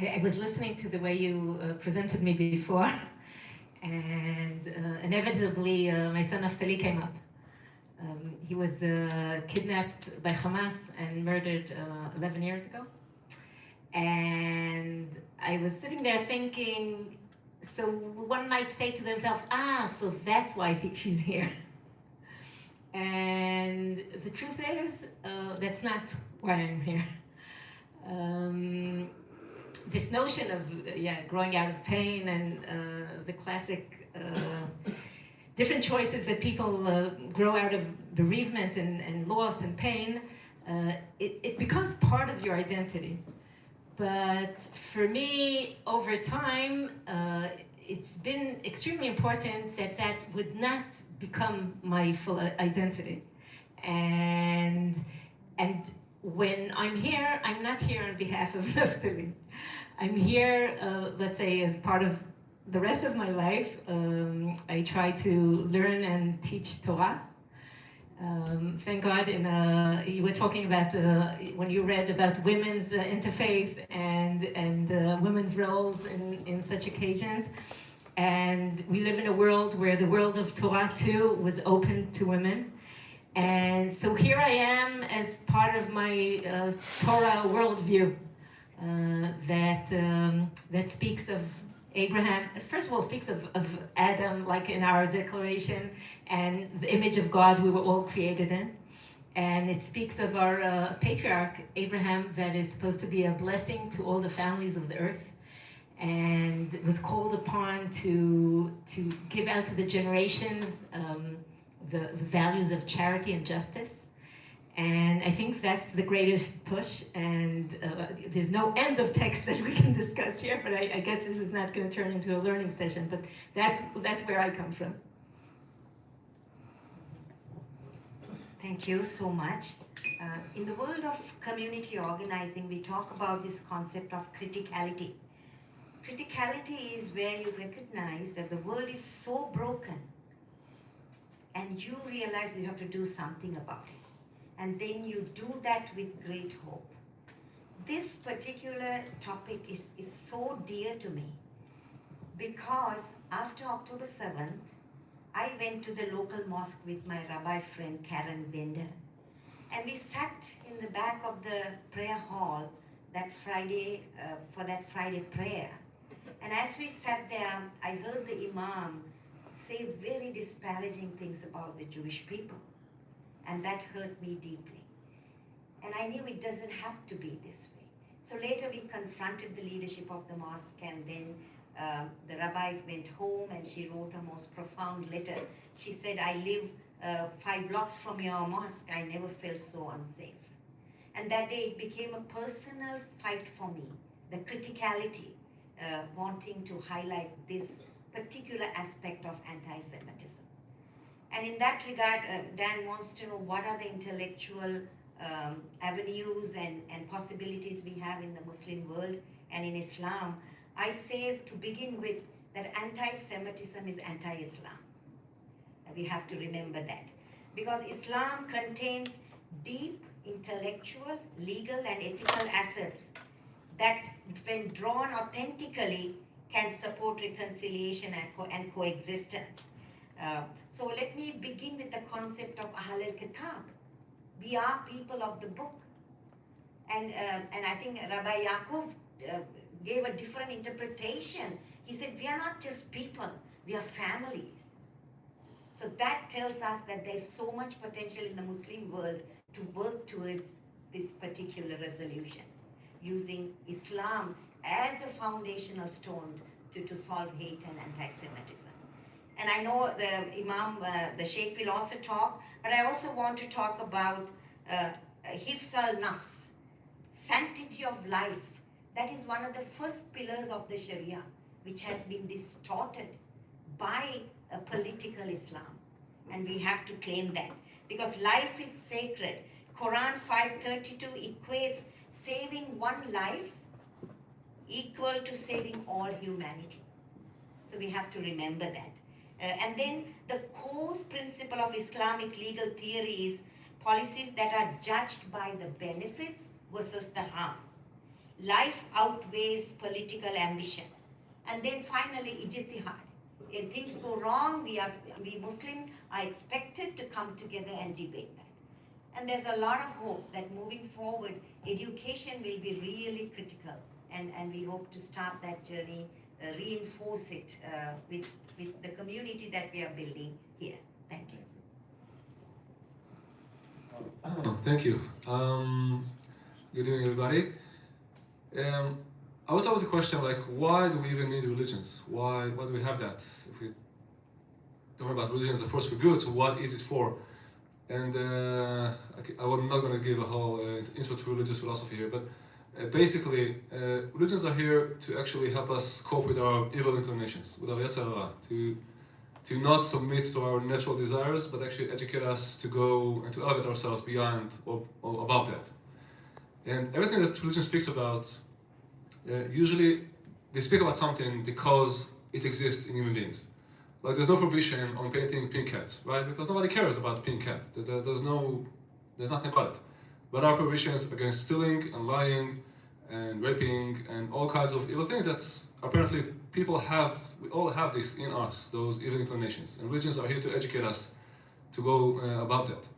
I was listening to the way you presented me before, and inevitably my son Naftali came up. He was kidnapped by Hamas and murdered 11 years ago. And I was sitting there thinking, so one might say to themselves, so that's why she's here. And the truth is, that's not why I'm here. This notion of growing out of pain and the classic different choices that people grow out of bereavement and loss and pain, it becomes part of your identity. But for me, over time, it's been extremely important that that would not become my full identity. And when I'm here, I'm not here on behalf of Naftali. I'm here, let's say, as part of the rest of my life. I try to learn and teach Torah. Thank God, you were talking about when you read about women's interfaith and women's roles in such occasions. And we live in a world where the world of Torah too was open to women. And so here I am as part of my Torah worldview that speaks of Abraham. First of all, speaks of Adam, like in our declaration, and the image of God we were all created in. And it speaks of our patriarch, Abraham, that is supposed to be a blessing to all the families of the earth, and was called upon to give out to the generations the values of charity and justice. And I think that's the greatest push, and there's no end of text that we can discuss here, but I guess this is not going to turn into a learning session, but that's where I come from. Thank you so much. In the world of community organizing, we talk about this concept of criticality. Criticality is where you recognize that the world is so broken, and you realize you have to do something about it. And then you do that with great hope. This particular topic is so dear to me because after October 7th, I went to the local mosque with my rabbi friend Karen Bender, and we sat in the back of the prayer hall that Friday for that Friday prayer. And as we sat there, I heard the imam say very disparaging things about the Jewish people. And that hurt me deeply. And I knew it doesn't have to be this way. So later we confronted the leadership of the mosque, and then the rabbi went home and she wrote a most profound letter. She said, I live 5 blocks from your mosque. I never felt so unsafe. And that day it became a personal fight for me, the criticality, wanting to highlight this particular aspect of anti-Semitism. And in that regard, Dan wants to know what are the intellectual avenues and possibilities we have in the Muslim world and in Islam. I say to begin with that anti-Semitism is anti-Islam. We have to remember that. Because Islam contains deep intellectual, legal and ethical assets that when drawn authentically can support reconciliation and coexistence. So let me begin with the concept of Ahl al-Kitab. We are people of the book. And I think Rabbi Yaakov gave a different interpretation. He said, we are not just people, we are families. So that tells us that there's so much potential in the Muslim world to work towards this particular resolution, using Islam as a foundational stone to solve hate and anti-Semitism. And I know the Imam, the Sheikh will also talk, but I also want to talk about Hifz al-Nafs, sanctity of life. That is one of the first pillars of the Sharia, which has been distorted by a political Islam. And we have to claim that. Because life is sacred. Quran 5:32 equates saving one life equal to saving all humanity. So we have to remember that. And then the core principle of Islamic legal theory is policies that are judged by the benefits versus the harm. life outweighs political ambition. And then finally, ijtihad. If things go wrong, we Muslims are expected to come together and debate that. And there's a lot of hope that moving forward, education will be really critical. And we hope to start that journey, reinforce it with the community that we are building here. Thank you. Thank you. Good evening, everybody. I would start with the question, like, why do we even need religions? Why do we have that? If we talk about religions, of course, for good, so what is it for? And I'm not going to give a whole intro to religious philosophy here, but basically, religions are here to actually help us cope with our evil inclinations, with our yatzara, to not submit to our natural desires, but actually educate us to go and to elevate ourselves beyond or above that. And everything that religion speaks about, usually they speak about something because it exists in human beings. Like there's no prohibition on painting pink cats, right? Because nobody cares about pink cat. There's nothing about it. But our prohibitions against stealing and lying and raping and all kinds of evil things that apparently people have, we all have this in us, those evil inclinations. And religions are here to educate us to go about that.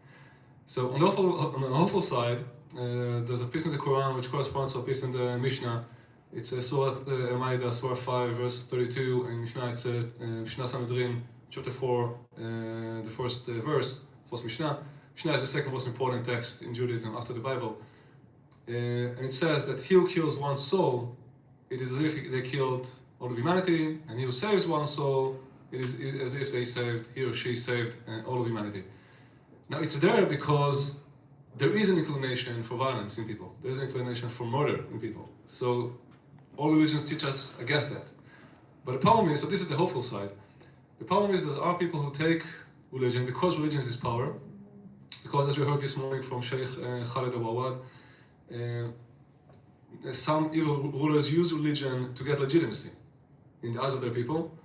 So on the hopeful side, there's a piece in the Quran which corresponds to a piece in the Mishnah. It's Surah Al-Ma'idah, Surah 5, verse 32, and Mishnah, it's Mishnah Sanhedrin, chapter 4, the first verse, first Mishnah. Mishnah is the second most important text in Judaism after the Bible. And it says that he who kills one soul, it is as if they killed all of humanity, and he who saves one soul, it is as if he or she saved all of humanity. Now it's there because there is an inclination for violence in people. There is an inclination for murder in people. So all religions teach us against that. But the problem is, so this is the hopeful side. The problem is that there are people who take religion because religion is power. Because as we heard this morning from Sheikh Khalid Awad, some evil rulers use religion to get legitimacy in the eyes of their people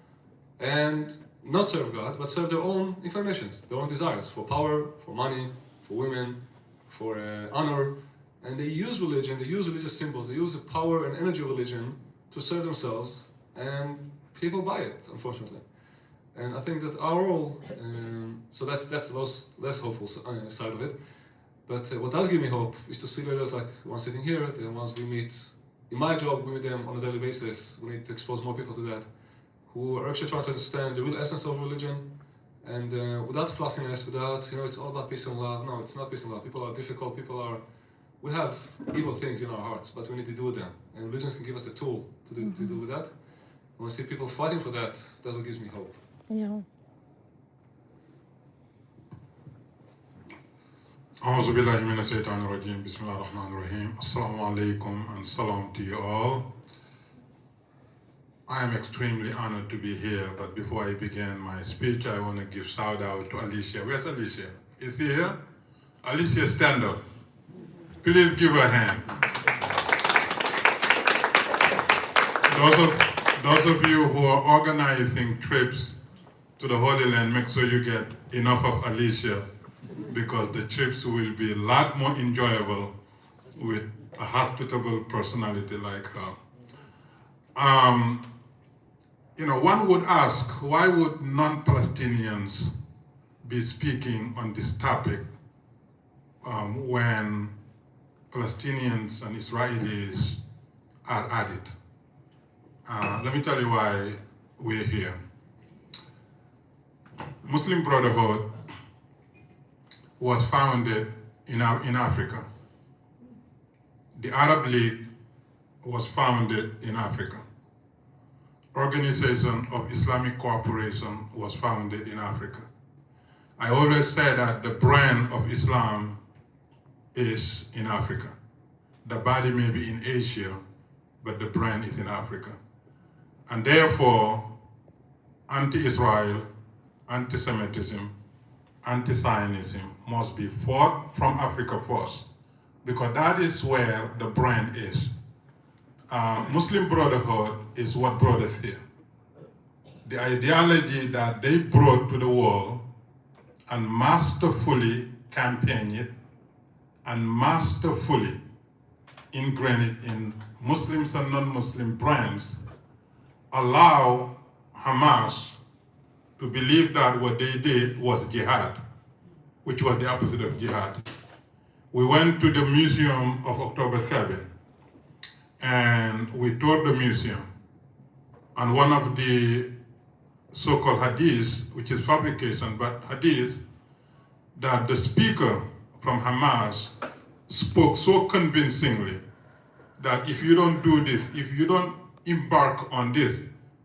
and not serve God, but serve their own inclinations, their own desires for power, for money, for women, for honor. And they use religion, they use religious symbols, they use the power and energy of religion to serve themselves, and people buy it, unfortunately. And I think that our role, so that's the less hopeful side of it. But what does give me hope is to see leaders like the ones sitting here, the ones we meet. In my job, we meet them on a daily basis. We need to expose more people to that, who are actually trying to understand the real essence of religion, and without fluffiness, without, it's all about peace and love. No, it's not peace and love. People are difficult, we have evil things in our hearts, but we need to deal with them. And religions can give us a tool to deal with that. When I see people fighting for that, that's what gives me hope. Yeah. أعوذ بالله من الشيطان الرجيم بسم الله الرحمن الرحيم Assalamu alaikum and salam to you all. I am extremely honored to be here, but before I begin my speech, I want to give shout out to Alicia. Where's Alicia? Is she here? Alicia, stand up. Please give her a hand. Those of you who are organizing trips to the Holy Land, make sure you get enough of Alicia, because the trips will be a lot more enjoyable with a hospitable personality like her. One would ask, why would non-Palestinians be speaking on this topic when Palestinians and Israelis are at it? Let me tell you why we're here. Muslim Brotherhood was founded in Africa. The Arab League was founded in Africa. Organization of Islamic Cooperation was founded in Africa. I always say that the brain of Islam is in Africa. The body may be in Asia, but the brain is in Africa. And therefore, anti-Israel, anti-Semitism, anti-Zionism must be fought from Africa first, because that is where the brain is. Muslim Brotherhood is what brought us here. The ideology that they brought to the world and masterfully campaigned it and masterfully ingrained in Muslims and non-Muslim brands allow Hamas to believe that what they did was jihad, which was the opposite of jihad. We went to the museum of October 7, and we toured the museum. And one of the so-called hadiths, which is fabrication, but hadith, that the speaker from Hamas spoke so convincingly that if you don't do this, if you don't embark on this,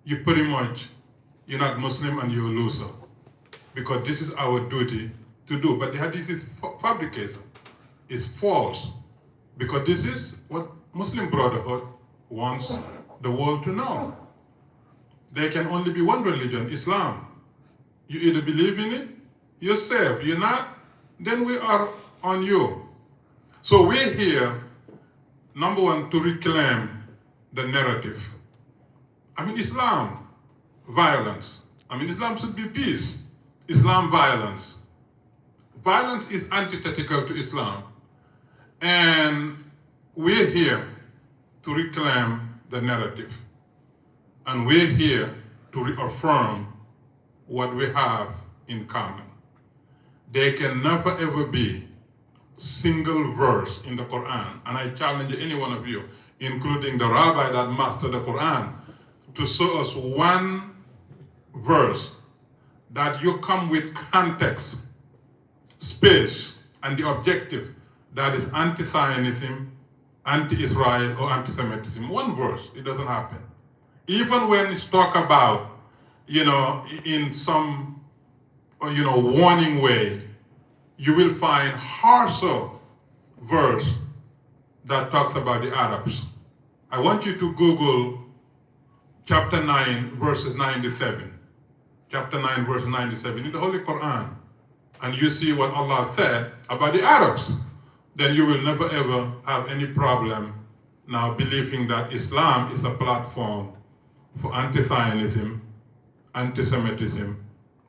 you pretty much, you're not Muslim and you're a loser. Because this is our duty to do. But the hadith is fabrication. It's false. Because this is what Muslim Brotherhood wants the world to know. There can only be one religion, Islam. You either believe in it, you're saved. You're not, then we are on you. So we're here, number one, to reclaim the narrative. I mean, Islam, violence. I mean, Islam should be peace. Islam, violence. Violence is antithetical to Islam. And we're here to reclaim the narrative. And we're here to reaffirm what we have in common. There can never ever be single verse in the Quran, and I challenge any one of you, including the rabbi that mastered the Quran, to show us one verse that you come with context, space, and the objective that is anti-Zionism, anti-Israel, or anti-Semitism. One verse, it doesn't happen. Even when it's talked about, in some, warning way, you will find harsher verse that talks about the Arabs. I want you to Google chapter 9, verses 97. Chapter 9, verse 97 in the Holy Quran. And you see what Allah said about the Arabs. Then you will never ever have any problem now believing that Islam is a platform for anti-Zionism, anti-Semitism,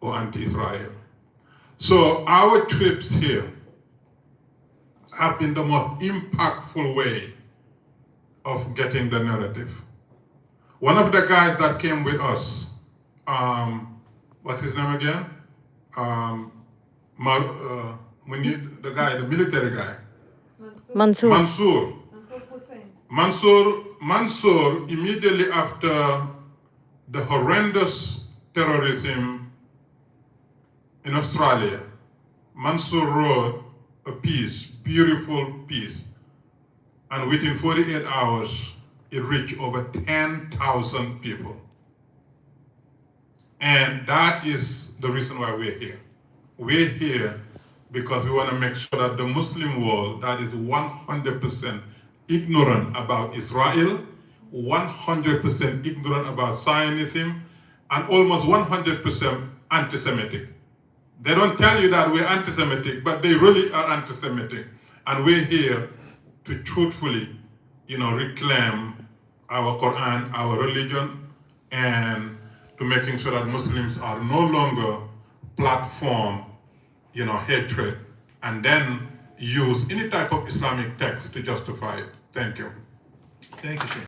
or anti-Israel. So our trips here have been the most impactful way of getting the narrative. One of the guys that came with us, what's his name again? The guy, the military guy. Mansour. Mansour, immediately after the horrendous terrorism in Australia, Mansour wrote a piece, beautiful piece, and within 48 hours, it reached over 10,000 people. And that is the reason why we're here. We're here because we want to make sure that the Muslim world that is 100% ignorant about Israel, 100% ignorant about Zionism, and almost 100% anti-Semitic. They don't tell you that we're anti-Semitic, but they really are anti-Semitic. And we're here to truthfully, reclaim our Quran, our religion, and to making sure that Muslims are no longer platform, hatred, and then use any type of Islamic text to justify it. Thank you. Thank you, sir.